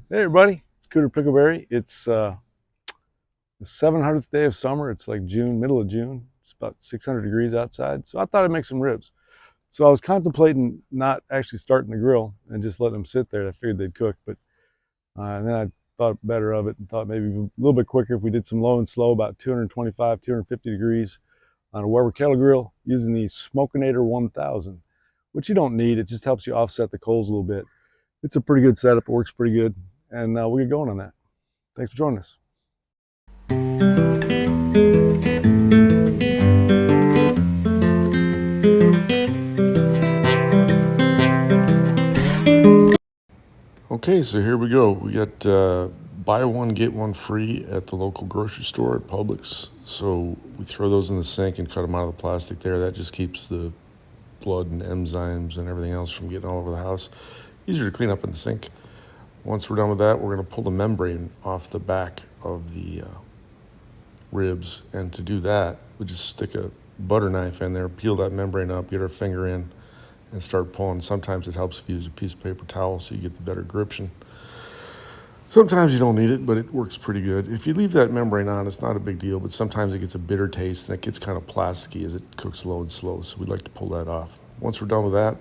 Hey everybody, it's Cooter Pickleberry. It's the 700th day of summer. It's like June, middle of June. It's about 600 degrees outside. So I thought I'd make some ribs. So I was contemplating not actually starting the grill and just letting them sit there. I figured they'd cook, but and then I thought better of it and thought maybe a little bit quicker if we did some low and slow, about 225, 250 degrees on a Weber kettle grill using the Smokinator 1000, which you don't need. It just helps you offset the coals a little bit. It's a pretty good setup. It works pretty good, and we'll get going on that. Thanks for joining us. Okay, so here we go. We got buy one, get one free at the local grocery store at Publix. So we throw those in the sink and cut them out of the plastic there. That just keeps the blood and enzymes and everything else from getting all over the house. Easier to clean up in the sink. Once we're done with that, we're going to pull the membrane off the back of the ribs. And to do that, we just stick a butter knife in there, peel that membrane up, get our finger in, and start pulling. Sometimes it helps if you use a piece of paper towel so you get the better gription. Sometimes you don't need it, but it works pretty good. If you leave that membrane on, it's not a big deal, but sometimes it gets a bitter taste and it gets kind of plasticky as it cooks low and slow, so we'd like to pull that off. Once we're done with that,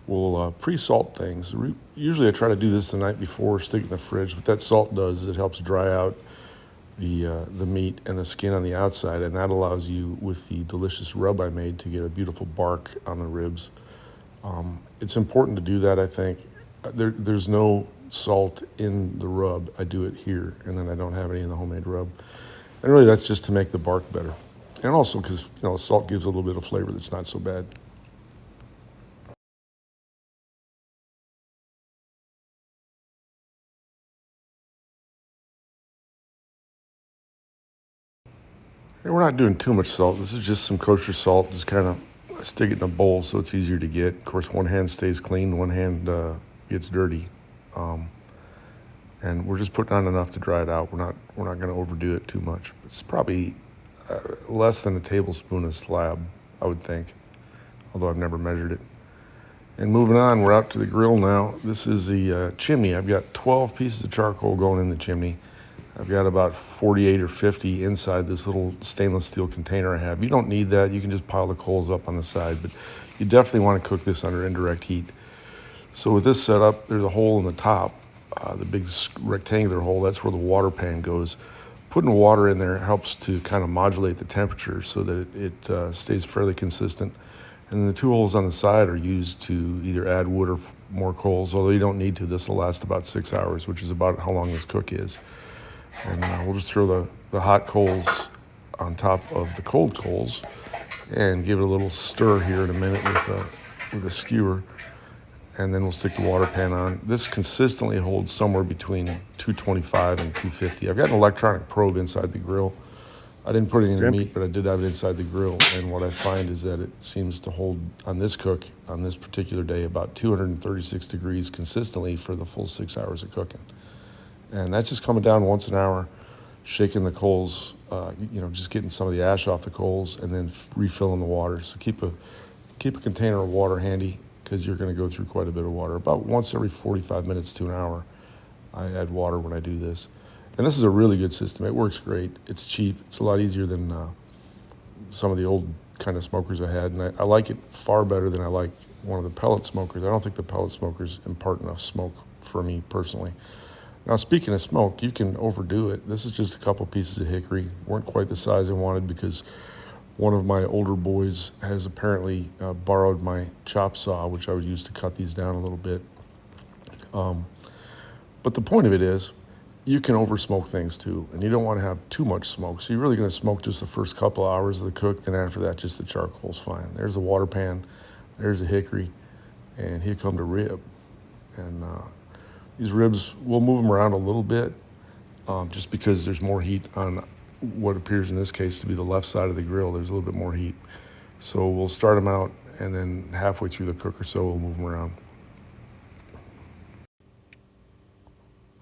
we'll pre-salt things. Usually I try to do this the night before, stick it in the fridge. What that salt does is it helps dry out the meat and the skin on the outside, and that allows you, with the delicious rub I made, to get a beautiful bark on the ribs. It's important to do that, I think. There's no salt in the rub. I do it here, and then I don't have any in the homemade rub. And really, that's just to make the bark better. And also because, salt gives a little bit of flavor that's not so bad. And we're not doing too much salt. This is just some kosher salt. Just kind of stick it in a bowl so it's easier to get. Of course, one hand stays clean, one hand gets dirty. Um, and we're just putting on enough to dry it out. We're not going to overdo it too much. It's probably less than a tablespoon of slab, I would think, although I've never measured it. And moving on, we're out to the grill now. This is the chimney. I've got 12 pieces of charcoal going in the chimney. I've got about 48 or 50 inside this little stainless steel container I have. You don't need that. You can just pile the coals up on the side, but you definitely want to cook this under indirect heat. So with this setup, there's a hole in the top, the big rectangular hole. That's where the water pan goes. Putting water in there helps to kind of modulate the temperature so that it stays fairly consistent. And then the two holes on the side are used to either add wood or more coals, although you don't need to. This will last about 6 hours, which is about how long this cook is. And we'll just throw the hot coals on top of the cold coals and give it a little stir here in a minute with a skewer. And then we'll stick the water pan on. This consistently holds somewhere between 225 and 250. I've got an electronic probe inside the grill. I didn't put it in the meat, but I did have it inside the grill. And what I find is that it seems to hold on this cook, on this particular day, about 236 degrees consistently for the full 6 hours of cooking. And that's just coming down once an hour, shaking the coals, just getting some of the ash off the coals, and then refilling the water. So keep a container of water handy, because you're going to go through quite a bit of water. About once every 45 minutes to an hour, I add water when I do this. And this is a really good system. It works great. It's cheap. It's a lot easier than some of the old kind of smokers I had. And I like it far better than I like one of the pellet smokers. I don't think the pellet smokers impart enough smoke for me personally. Now, speaking of smoke, you can overdo it. This is just a couple pieces of hickory. Weren't quite the size I wanted because one of my older boys has apparently borrowed my chop saw, which I would use to cut these down a little bit. But the point of it is, you can over smoke things too, and you don't want to have too much smoke. So you're really going to smoke just the first couple of hours of the cook, then after that, just the charcoal's fine. There's the water pan, there's the hickory, and here come the rib. And these ribs, we'll move them around a little bit, just because there's more heat on what appears in this case to be the left side of the grill. There's a little bit more heat. So we'll start them out, and then halfway through the cook or so, we'll move them around.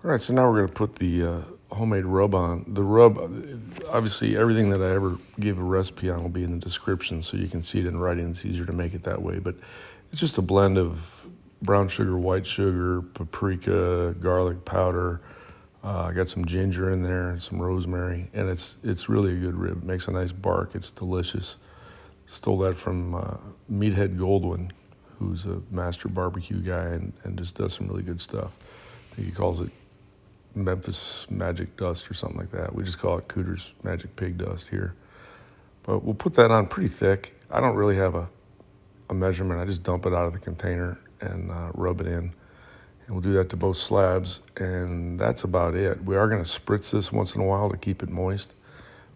All right, so now we're going to put the homemade rub on. The rub, obviously, everything that I ever gave a recipe on will be in the description, so you can see it in writing. It's easier to make it that way. But it's just a blend of brown sugar, white sugar, paprika, garlic powder. I got some ginger in there and some rosemary, and it's really a good rib. It makes a nice bark. It's delicious. Stole that from Meathead Goldwyn, who's a master barbecue guy and just does some really good stuff. I think he calls it Memphis Magic Dust or something like that. We just call it Cooter's Magic Pig Dust here. But we'll put that on pretty thick. I don't really have a measurement. I just dump it out of the container and rub it in. And we'll do that to both slabs, and that's about it. We are going to spritz this once in a while to keep it moist,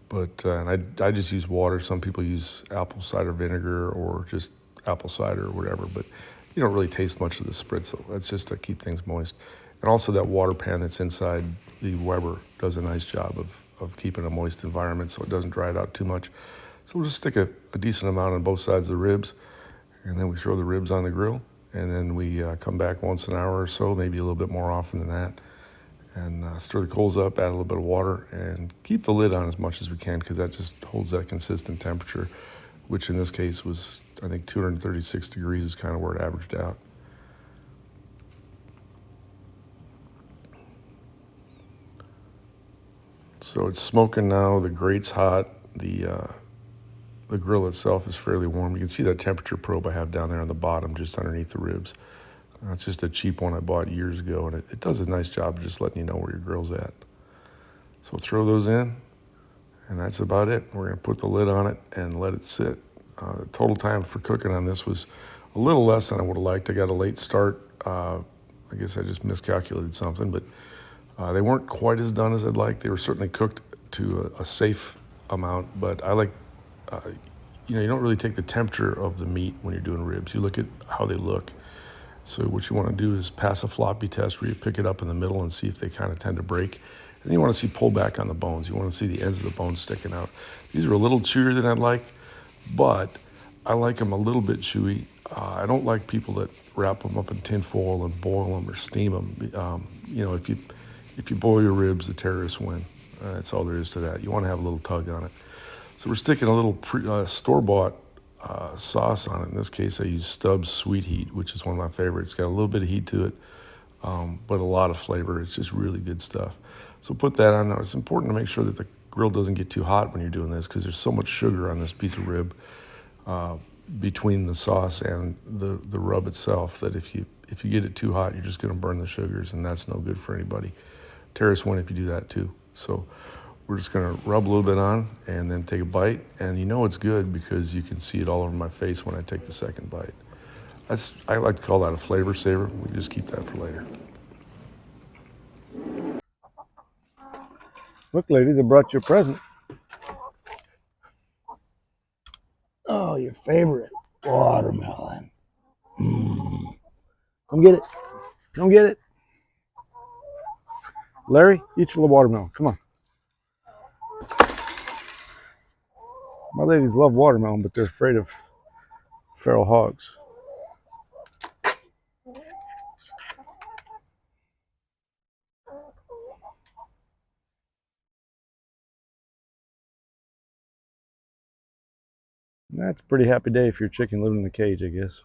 but and I just use water. Some people use apple cider vinegar or just apple cider or whatever, but you don't really taste much of the spritzel. That's just to keep things moist. And also that water pan that's inside the Weber does a nice job of keeping a moist environment so it doesn't dry it out too much. So we'll just stick a decent amount on both sides of the ribs, and then we throw the ribs on the grill, and then we come back once an hour or so, maybe a little bit more often than that, and stir the coals up, add a little bit of water, and keep the lid on as much as we can because that just holds that consistent temperature, which in this case was, I think, 236 degrees is kind of where it averaged out. So it's smoking now, the grate's hot, the grill itself is fairly warm. You can see that temperature probe I have down there on the bottom, just underneath the ribs. It's just a cheap one I bought years ago, and it does a nice job of just letting you know where your grill's at. So we'll throw those in, and that's about it. We're gonna put the lid on it and let it sit. The total time for cooking on this was a little less than I would have liked. I got a late start. I guess I just miscalculated something, but they weren't quite as done as I'd like. They were certainly cooked to a safe amount, but I like you don't really take the temperature of the meat when you're doing ribs. You look at how they look. So what you want to do is pass a floppy test where you pick it up in the middle and see if they kind of tend to break. And then you want to see pull back on the bones. You want to see the ends of the bones sticking out. These are a little chewier than I'd like, but I like them a little bit chewy. I don't like people that wrap them up in tin foil and boil them or steam them. If you boil your ribs, the terrorists win. That's all there is to that. You want to have a little tug on it. So we're sticking a little store-bought sauce on it. In this case, I use Stubbs Sweet Heat, which is one of my favorites. It's got a little bit of heat to it, but a lot of flavor. It's just really good stuff. So put that on. Now, it's important to make sure that the grill doesn't get too hot when you're doing this because there's so much sugar on this piece of rib between the sauce and the rub itself that if you get it too hot, you're just going to burn the sugars, and that's no good for anybody. Terrorists win if you do that too. So we're just going to rub a little bit on and then take a bite. And you know it's good because you can see it all over my face when I take the second bite. I like to call that a flavor saver. We just keep that for later. Look, ladies, I brought you a present. Oh, your favorite watermelon. Come get it. Come get it. Larry, eat your little watermelon. Come on. My ladies love watermelon, but they're afraid of feral hogs. That's a pretty happy day if you're a chicken living in a cage, I guess.